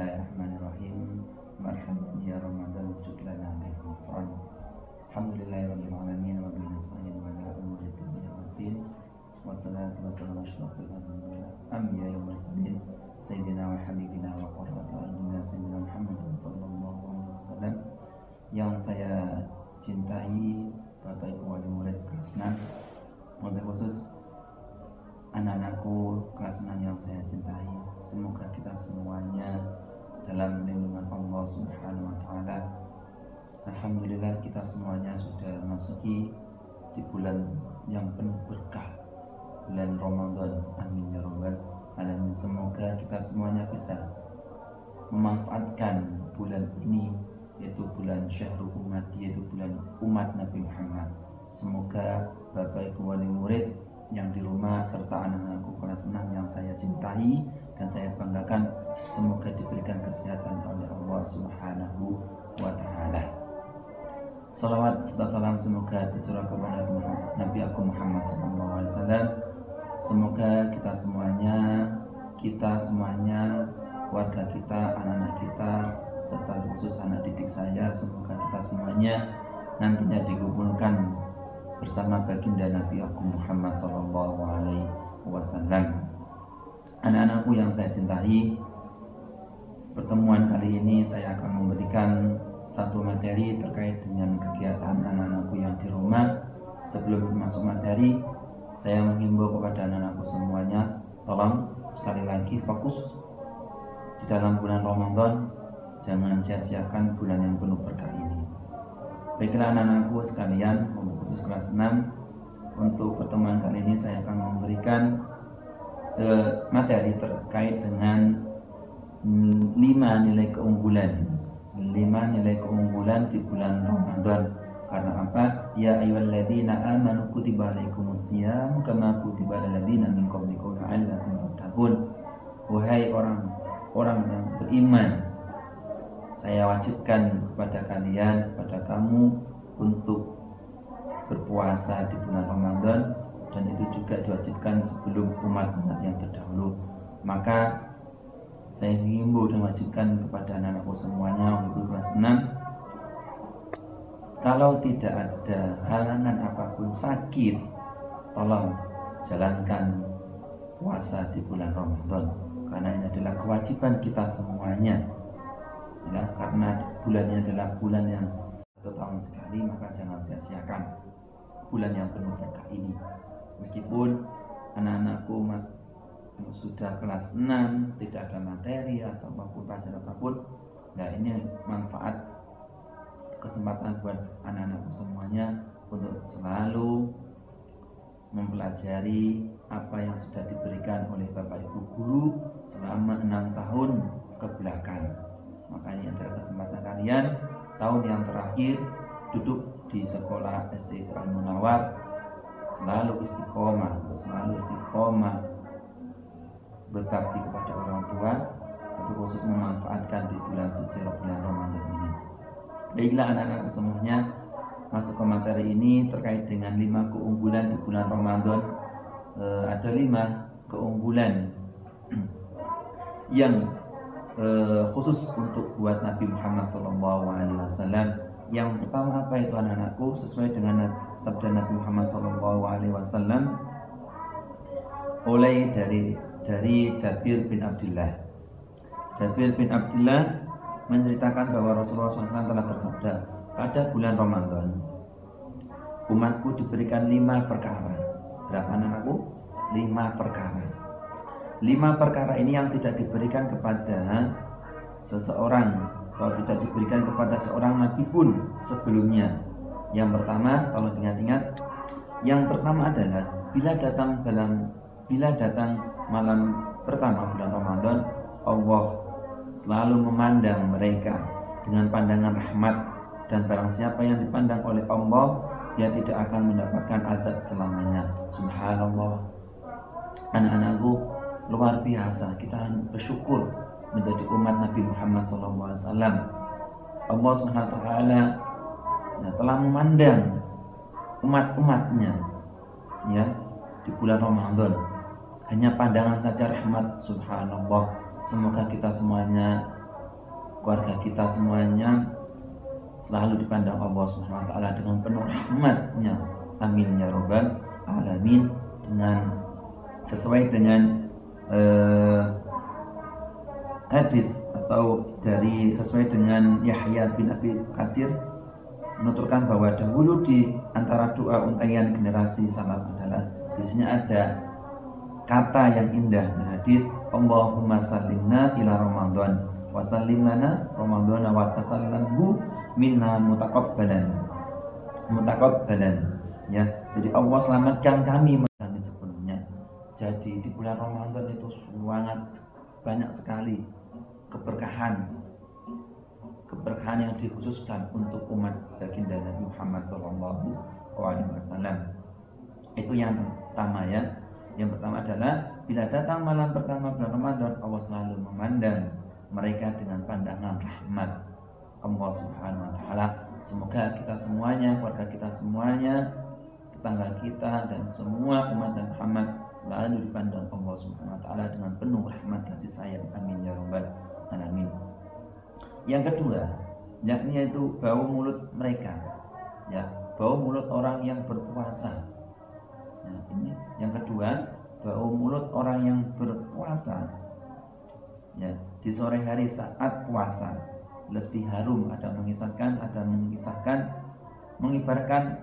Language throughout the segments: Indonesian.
Bismillahirrahmanirrahim. Marhaban ya Ramadan syukrana bil ghufran. Alhamdulillahirabbil alamin wa bihi nasta'in wa ala umuri dunya waddin. Wassalatu wassalamu ala asyrofil anbiya wal mursalin sayyidina wa habibina wa qurratu a'yunina sayyidina Muhammad sallallahu alaihi wasallam. Yang saya cintai Bapak Ibu wali murid kelas 6, mobil khusus anak-anakku kelas 6 yang saya cintai, semoga kita semuanya dalam lindungan Allah Subhanahu wa Ta'ala. Alhamdulillah, kita semuanya sudah masuki di bulan yang penuh berkah, bulan Ramadan. Amin ya rabbal alamin. Semoga kita semuanya bisa memanfaatkan bulan ini, yaitu bulan Syahrul Umat, yaitu bulan umat Nabi Muhammad. Semoga Bapak Ibu wali murid yang di rumah serta anak-anakku kelas 6 yang saya cintai dan saya banggakan, semoga diberikan kesehatan oleh Allah Subhanahu wa Ta'ala. Salawat serta salam semoga tercurah kepada Nabi aku Muhammad SAW. Semoga kita semuanya, keluarga kita, anak-anak kita, serta khusus anak didik saya, semoga kita semuanya nantinya dikumpulkan bersama baginda Nabi aku Muhammad sallallahu alaihi wasallam. Anak-anakku yang saya cintai, pertemuan kali ini saya akan memberikan satu materi terkait dengan kegiatan anak-anakku yang di rumah. Sebelum masuk materi, saya menghimbau kepada anak-anakku semuanya, tolong sekali lagi fokus di dalam bulan Ramadan, jangan sia-siakan bulan yang penuh berkah ini. Baiklah anak-anakku sekalian, khusus kelas 6, untuk pertemuan kali ini saya akan memberikan materi terkait dengan 5 nilai keunggulan di bulan Ramadan. Karena apa? Ya ayyuhalladzina amanu kutiba alaikumusiyam kama kutiba alal ladzina min qablikum la'allakum tattaqun. Wahai orang yang beriman, saya wajibkan kepada kalian, kepada kamu, untuk berpuasa di bulan Ramadan, dan itu juga diwajibkan sebelum umat-umat yang terdahulu. Maka saya mengimbau dan wajibkan kepada anak-anakku semuanya untuk kelas 6, kalau tidak ada halangan apapun, sakit, tolong jalankan puasa di bulan Ramadan, karena ini adalah kewajiban kita semuanya. Ya, karena bulannya adalah bulan yang 1 tahun sekali, maka jangan sia-siakan bulan yang penuh berkah ini. Meskipun anak-anakku sudah kelas 6, tidak ada materi atau pelajaran apapun, nah ini manfaat, kesempatan buat anak-anakku semuanya untuk selalu mempelajari apa yang sudah diberikan oleh Bapak Ibu guru selama 6 tahun ke belakang. Makanya adalah kesempatan kalian tahun yang terakhir duduk di sekolah SD Al-Munawwar, selalu istiqomah berbakti kepada orang tua, tapi khusus memanfaatkan di bulan suci bulan Ramadan ini. Baiklah anak-anak semuanya, masuk ke materi ini terkait dengan 5 keunggulan di bulan Ramadan. Ada 5 keunggulan yang khusus untuk buat Nabi Muhammad SAW. Yang pertama apa itu anak-anakku? Sesuai dengan sabda Nabi Muhammad SAW, mulai dari Jabir bin Abdullah. Jabir bin Abdullah menceritakan bahwa Rasulullah SAW telah bersabda, pada bulan Ramadan umatku diberikan 5 perkara. Berapa anak-anakku? 5 perkara. 5 perkara ini yang tidak diberikan kepada seseorang, kalau tidak diberikan kepada seorang nabi pun sebelumnya. Yang pertama, kalau ingat-ingat, yang pertama adalah bila datang malam pertama bulan Ramadan, Allah selalu memandang mereka dengan pandangan rahmat, dan barang siapa yang dipandang oleh Allah, dia tidak akan mendapatkan azab selamanya. Subhanallah. Anak-anakku, luar biasa, kita bersyukur menjadi umat Nabi Muhammad SAW. Allah SWT telah memandang umat-umatnya ya di bulan Ramadan, hanya pandangan saja rahmat. Subhanallah. Semoga kita semuanya keluarga kita semuanya selalu dipandang Allah Subhanahu wa taala dengan penuh rahmatnya. Amin ya rabbal alamin. Dengan sesuai dengan hadis atau sesuai dengan Yahya bin Abi Katsir menuturkan bahwa dahulu di antara doa untayan generasi salaf adalah biasanya ada kata yang indah di hadis, Allahumma sallimna ila Ramadan wa sallim lana Ramadan wa tasallamhu minna mutaqabbalan ya. Jadi Allah selamatkan kami sebelumnya. Jadi di bulan Ramadan itu sangat banyak sekali keberkahan yang dikhususkan untuk umat baginda Nabi Muhammad SAW. Itu yang pertama ya. Yang pertama adalah bila datang malam pertama bulan Ramadan, Allah selalu memandang mereka dengan pandangan rahmat Allah Subhanahu wa taala. Semoga kita semuanya, keluarga kita semuanya, tetangga kita dan semua umat Muhammad selalu dipandang Allah Subhanahu wa taala dengan penuh rahmat kasih sayang. Amin ya rabbal alamin. Yang kedua, yakni yaitu bau mulut mereka. Ya, bau mulut orang yang berpuasa. Nah, ini yang kedua, bau mulut orang yang berpuasa. Ya, di sore hari saat puasa lebih harum. Ada mengisahkan, mengibarkan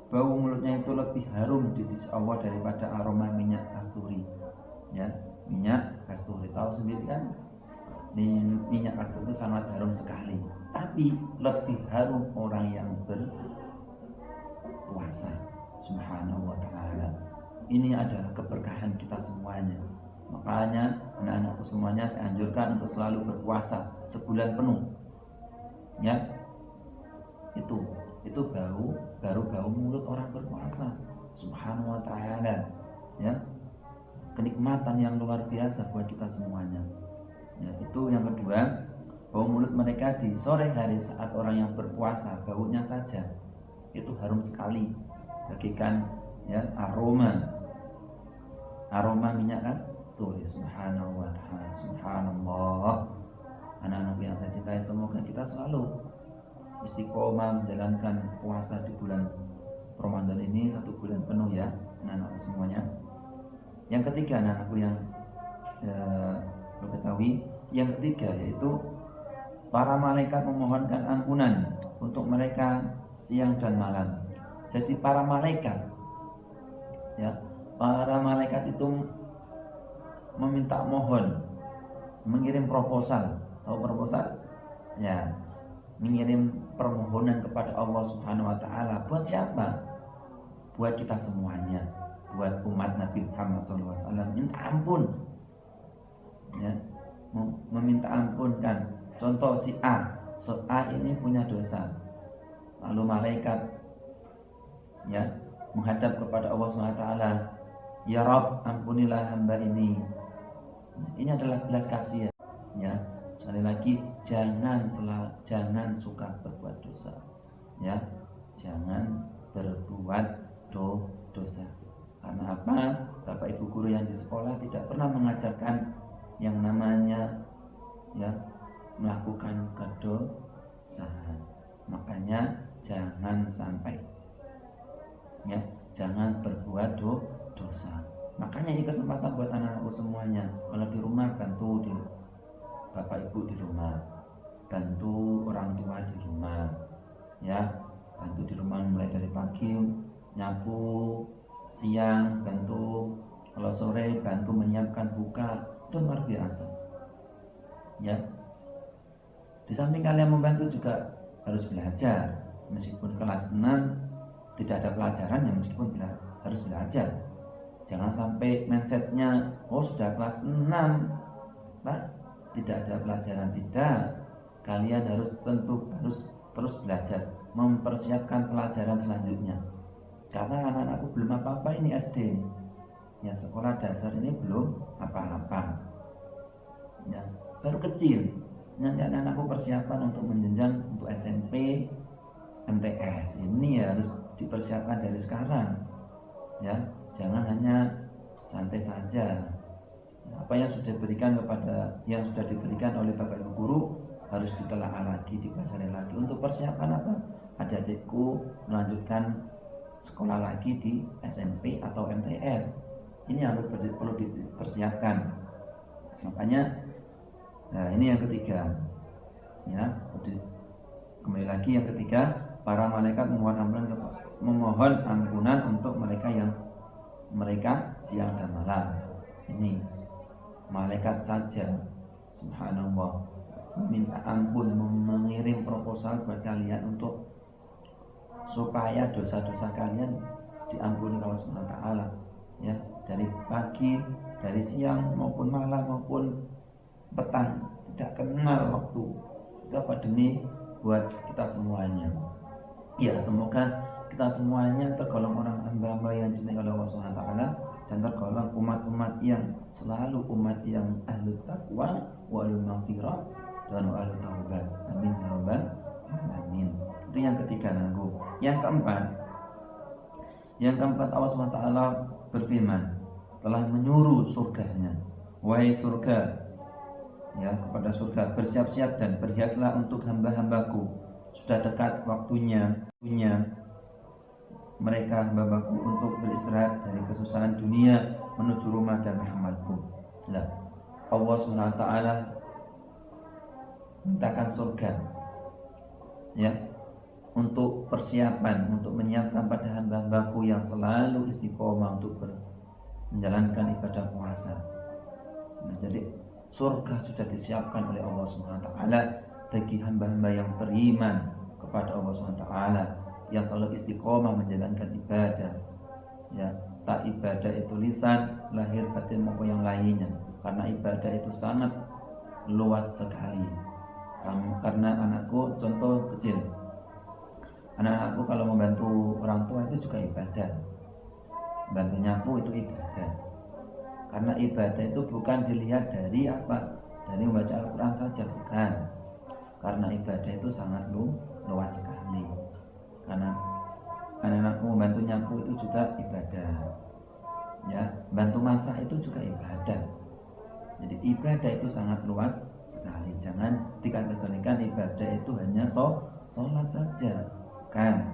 bau mulutnya itu lebih harum di sisi Allah daripada aroma minyak kasturi. Ya, minyak kasturi tahu sendiri kan? Minyak kasturi itu sangat harum sekali. Tapi lebih harum orang yang berpuasa. Subhanahu wa ta'ala. Ini adalah keberkahan kita semuanya. Makanya anak-anakku semuanya saya anjurkan untuk selalu berpuasa sebulan penuh. Ya, itu baru bau mulut orang berpuasa. Subhanahu wa ta'ala. Ya, kenikmatan yang luar biasa buat kita semuanya. Ya, itu yang kedua, bau mulut mereka di sore hari saat orang yang berpuasa, baunya saja itu harum sekali, bagikan ya aroma minyak kasturi. Subhanallah wa ta'ala. Subhanallah. Anak-anak yang saya cintai, semoga kita selalu istiqomah menjalankan puasa di bulan Ramadan ini 1 bulan penuh ya anak-anakku semuanya. Yang ketiga anak-anakku yang ketahui, yang ketiga yaitu para malaikat memohonkan ampunan untuk mereka siang dan malam. Jadi para malaikat itu meminta mohon, mengirim proposal. Tahu proposal? Ya, mengirim permohonan kepada Allah Subhanahu wa taala. Buat siapa? Buat kita semuanya, buat umat Nabi Muhammad SAW. Minta ampun. Ya, meminta ampun kan. Contoh si A ini punya dosa. Lalu malaikat ya menghadap kepada Allah Subhanahu wa taala, ya Rabb, ampunilah hamba ini. Ini adalah belas kasihan. Ya, sekali lagi jangan suka berbuat dosa. Ya, jangan berbuat dosa. Karena apa? Bapak Ibu guru yang di sekolah tidak pernah mengajarkan yang namanya ya melakukan kedosaan. Makanya jangan sampai ya, jangan berbuat dosa. Makanya ini kesempatan buat anak-anakku semuanya. Kalau di rumah bantu Bapak Ibu di rumah, bantu orang tua di rumah, ya, bantu di rumah mulai dari pagi nyapu, siang bantu, kalau sore bantu menyiapkan buka. Itu luar biasa. Ya, di samping kalian membantu juga harus belajar. Meskipun kelas 6 tidak ada pelajaran, ya meskipun harus belajar. Jangan sampai mindsetnya sudah kelas 6 Pak, tidak ada pelajaran. Tidak, kalian harus terus belajar, mempersiapkan pelajaran selanjutnya. Karena anak-anakku belum apa-apa, ini SD ya, sekolah dasar ini belum apa-apa ya, baru kecil. Nanti anak-anakku persiapan untuk menjenjang untuk SMP, MTS, ini harus dipersiapkan dari sekarang ya. Jangan hanya santai saja. Apa yang sudah diberikan oleh Bapak Ibu guru harus harus ditelaah lagi, dipelajari lagi untuk persiapan apa? Adik-adikku melanjutkan sekolah lagi di SMP atau MTS. Ini harus perlu dipersiapkan. Makanya, nah ini yang ketiga, ya. Kembali lagi yang ketiga, para malaikat memohon ampunan untuk mereka siang dan malam. Ini malaikat saja, subhanallah, minta ampun, mengirim proposal buat kalian untuk supaya dosa-dosa kalian diampuni Allah Subhanahu wa taala, ya, dari pagi, dari siang maupun malam maupun petang, tidak kenal waktu. Itu apa? Demi buat kita semuanya. Ya, semoga kita semuanya tergolong orang hamba-hamba yang dicintai oleh Allah Subhanahu wa taala dan tergolong umat-umat yang selalu umat yang ahli taqwa wa ahli maghfirah dan ahli taubat. Amin ya rabbal alamin. Itu yang ketiga, nanggu. Yang keempat Allah Subhanahu wa taala berfirman, telah menyuruh surganya, wahai surga, ya, kepada surga, bersiap-siap dan berhiaslah untuk hamba-hambaku, sudah dekat waktunya mereka hamba-hambaku untuk beristirahat dari kesusahan dunia menuju rumah dan rahmatku. Nah, Allah SWT mintakan surga, ya, untuk persiapan, untuk menyiapkan pada hamba-hambaku yang selalu istiqomah untuk menjalankan ibadah puasa. Nah, jadi surga sudah disiapkan oleh Allah SWT bagi hamba-hamba yang beriman kepada Allah SWT, yang selalu istiqomah menjalankan ibadah, ya, tak ibadah itu lisan, lahir, batin maupun yang lainnya, karena ibadah itu sangat luas sekali. Karena anakku, contoh kecil, anak-anakku kalau membantu orang tua itu juga ibadah, bantu nyapu itu ibadah. Karena ibadah itu bukan dilihat dari apa, dari membaca Al-Quran saja, bukan. Karena ibadah itu sangat luas sekali. Karena anak-anakku membantu nyapu itu juga ibadah, ya, bantu masak itu juga ibadah. Jadi ibadah itu sangat luas sekali. Jangan dikategorikan ibadah itu hanya sholat saja, kan?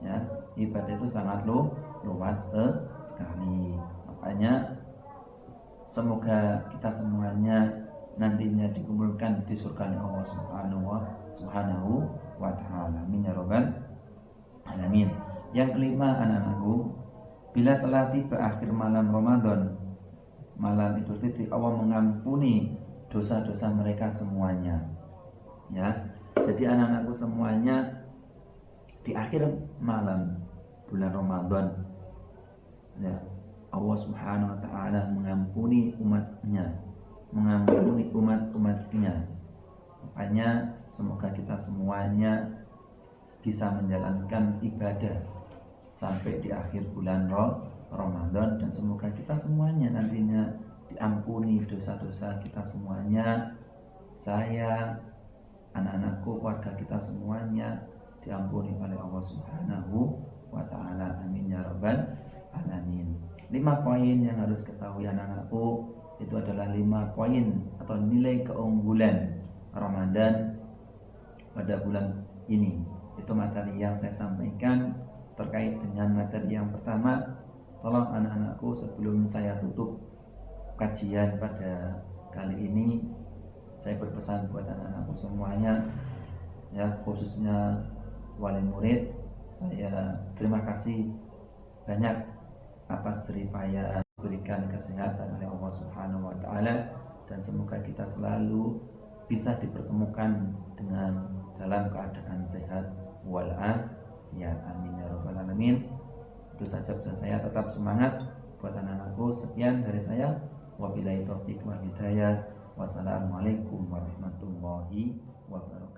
Ya, ibadah itu sangat luas sekali. Makanya semoga kita semuanya nantinya dikumpulkan di surga Allah Subhanahu wa taala. Amin ya rabbal alamin. Yang kelima, anak-anakku, bila telah tiba akhir malam Ramadan, malam Idul Fitri, Allah mengampuni dosa-dosa mereka semuanya. Ya. Jadi anak-anakku semuanya, di akhir malam bulan Ramadan, ya, Allah Subhanahu wa taala mengampuni umatnya, mengampuni umat-umatnya. Makanya semoga kita semuanya bisa menjalankan ibadah sampai di akhir bulan Ramadan, dan semoga kita semuanya nantinya diampuni dosa-dosa kita semuanya. Saya, anak-anakku, keluarga kita semuanya diampuni oleh Allah Subhanahu wa taala. Amin ya rabbal alamin. 5 poin yang harus ketahui anak-anakku, itu adalah 5 poin atau nilai keunggulan Ramadan pada bulan ini. Itu materi yang saya sampaikan terkait dengan materi yang pertama. Tolong anak-anakku, sebelum saya tutup kajian pada kali ini, saya berpesan buat anak-anakku semuanya, ya, khususnya wali murid, saya terima kasih banyak atas jeripaya berikan kesehatan oleh Allah Subhanahu wa taala, dan semoga kita selalu bisa dipertemukan dengan dalam keadaan sehat walafiat. Amin ya rabbal alamin. Itu saja pesan saya, tetap semangat buat anak-anakku. Sekian dari saya, wabillahi taufiq wal hidayah. Wassalamualaikum warahmatullahi wabarakatuh.